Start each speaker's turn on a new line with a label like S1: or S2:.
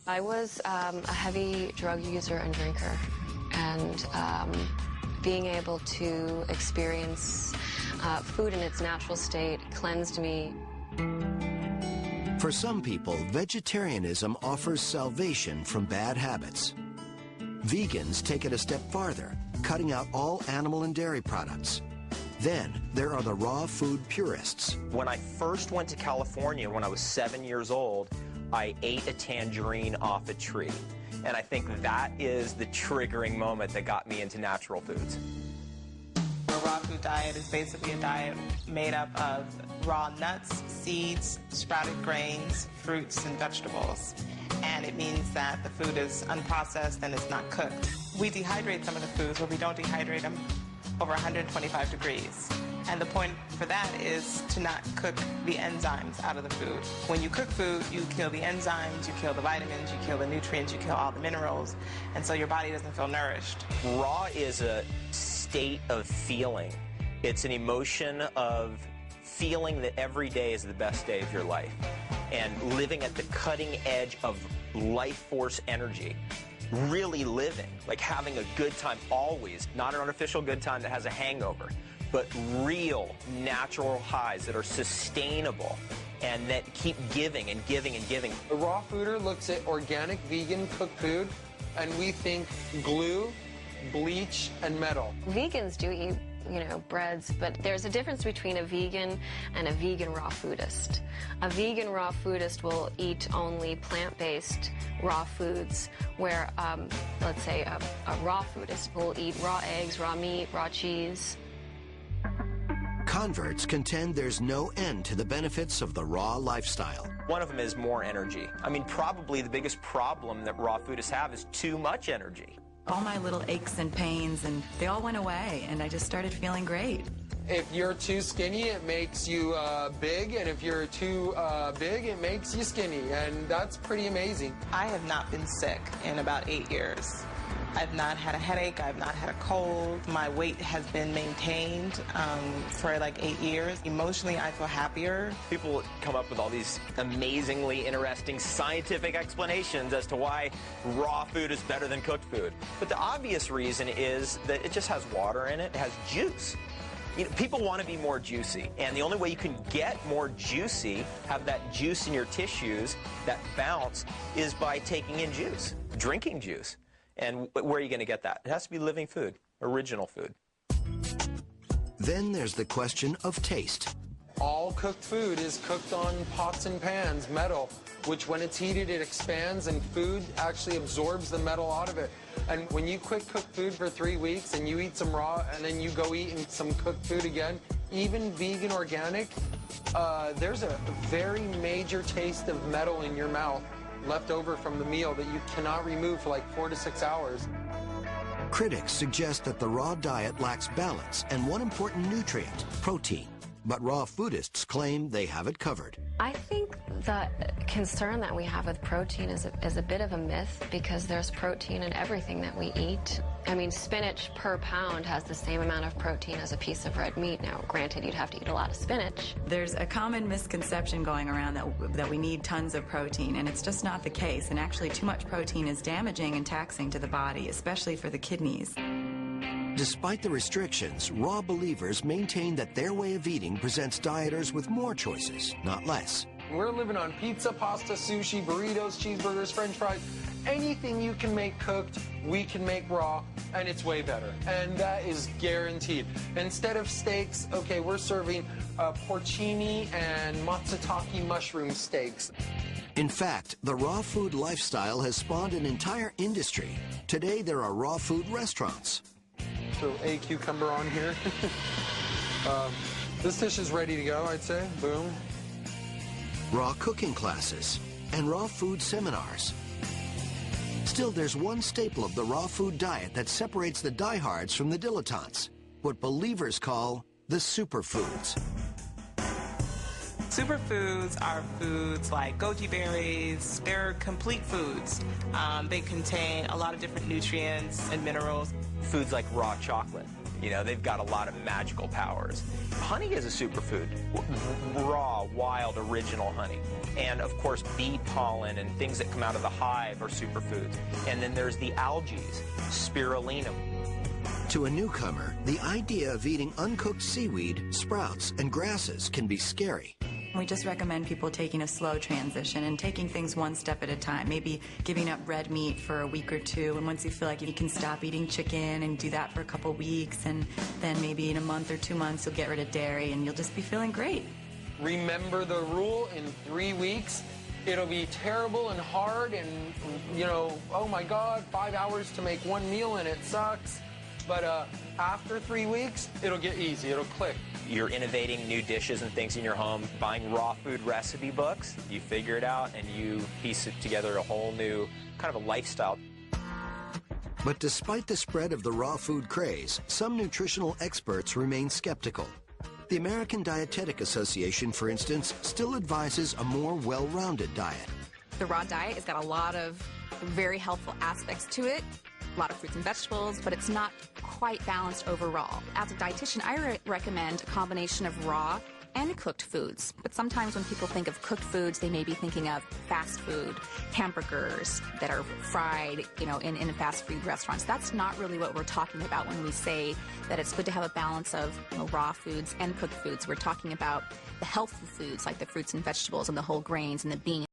S1: I was a heavy drug user and drinker, and being able to experience food in its natural state cleansed me.
S2: For some people, vegetarianism offers salvation from bad habits. Vegans take it a step farther, cutting out all animal and dairy products. Then there are the raw food purists.
S3: When I first went to California when I was 7 years old, I ate a tangerine off a tree. And I think that is the triggering moment that got me into natural foods.
S4: A raw food diet is basically a diet made up of raw nuts, seeds, sprouted grains, fruits, and vegetables. And it means that the food is unprocessed and it's not cooked. We dehydrate some of the foods, but we don't dehydrate them over 125 degrees. And the point for that is to not cook the enzymes out of the food. When you cook food, you kill the enzymes, you kill the vitamins, you kill the nutrients, you kill all the minerals, and so your body doesn't feel nourished.
S3: Raw is a state of feeling. It's an emotion of feeling that every day is the best day of your life and living at the cutting edge of life force energy. Really living, like having a good time always, not an artificial good time that has a hangover, but real natural highs that are sustainable and that keep giving and giving and giving.
S5: A raw fooder looks at organic, vegan, cooked food, and we think glue, bleach, and metal.
S1: Vegans do eat, breads, but there's a difference between a vegan and a vegan raw foodist. A vegan raw foodist will eat only plant-based raw foods, where, let's say, a raw foodist will eat raw eggs, raw meat, raw cheese.
S2: Converts contend there's no end to the benefits of the raw lifestyle.
S3: One of them is more energy. I mean, probably the biggest problem that raw foodists have is too much energy.
S6: All my little aches and pains, and they all went away, and I just started feeling great.
S5: If you're too skinny, it makes you big, and if you're too big, it makes you skinny, and that's pretty amazing.
S4: I have not been sick in about 8 years. I've not had a headache, I've not had a cold. My weight has been maintained for like 8 years. Emotionally, I feel happier.
S3: People come up with all these amazingly interesting scientific explanations as to why raw food is better than cooked food. But the obvious reason is that it just has water in it, it has juice. People want to be more juicy, and the only way you can get more juicy, have that juice in your tissues, that bounce, is by taking in juice, drinking juice. And where are you going to get that? It has to be living food, original food.
S2: Then there's the question of taste.
S5: All cooked food is cooked on pots and pans, metal, which when it's heated, it expands, and food actually absorbs the metal out of it. And when you quick cook food for 3 weeks and you eat some raw and then you go eat some cooked food again, even vegan organic, there's a very major taste of metal in your mouth left over from the meal that you cannot remove for like 4 to 6 hours.
S2: Critics suggest that the raw diet lacks balance and one important nutrient, protein. But raw foodists claim they have it covered.
S1: I think the concern that we have with protein is a bit of a myth, because there's protein in everything that we eat. I mean, spinach per pound has the same amount of protein as a piece of red meat. Now, granted, you'd have to eat a lot of spinach.
S6: There's a common misconception going around that we need tons of protein, and it's just not the case. And actually, too much protein is damaging and taxing to the body, especially for the kidneys.
S2: Despite the restrictions, raw believers maintain that their way of eating presents dieters with more choices, not less.
S5: We're living on pizza, pasta, sushi, burritos, cheeseburgers, french fries. Anything you can make cooked, we can make raw, and it's way better. And that is guaranteed. Instead of steaks, okay, we're serving porcini and matsutake mushroom steaks.
S2: In fact, the raw food lifestyle has spawned an entire industry. Today, there are raw food restaurants.
S5: So a cucumber on here. This dish is ready to go, I'd say. Boom.
S2: Raw cooking classes and raw food seminars. Still, there's one staple of the raw food diet that separates the diehards from the dilettantes, what believers call the superfoods.
S4: Superfoods are foods like goji berries. They're complete foods. They contain a lot of different nutrients and minerals.
S3: Foods like raw chocolate. You know, they've got a lot of magical powers. Honey is a superfood. Raw, wild, original honey. And, of course, bee pollen and things that come out of the hive are superfoods. And then there's the algae, spirulina.
S2: To a newcomer, the idea of eating uncooked seaweed, sprouts, and grasses can be scary.
S6: We just recommend people taking a slow transition and taking things one step at a time, maybe giving up red meat for a week or two, and once you feel like you can stop eating chicken and do that for a couple weeks, and then maybe in a month or 2 months you'll get rid of dairy and you'll just be feeling great.
S5: Remember the rule, in 3 weeks, it'll be terrible and hard and, you know, oh my God, 5 hours to make one meal and it sucks. But after 3 weeks, it'll get easy, it'll click.
S3: You're innovating new dishes and things in your home, buying raw food recipe books, you figure it out and you piece it together a whole new kind of a lifestyle.
S2: But despite the spread of the raw food craze, some nutritional experts remain skeptical. The American Dietetic Association, for instance, still advises a more well-rounded diet.
S7: The raw diet has got a lot of very helpful aspects to it. A lot of fruits and vegetables, but it's not quite balanced overall. As a dietitian, I recommend a combination of raw and cooked foods. But sometimes when people think of cooked foods, they may be thinking of fast food, hamburgers that are fried, you know, in fast food restaurants. That's not really what we're talking about when we say that it's good to have a balance of, you know, raw foods and cooked foods. We're talking about the healthful foods like the fruits and vegetables and the whole grains and the beans.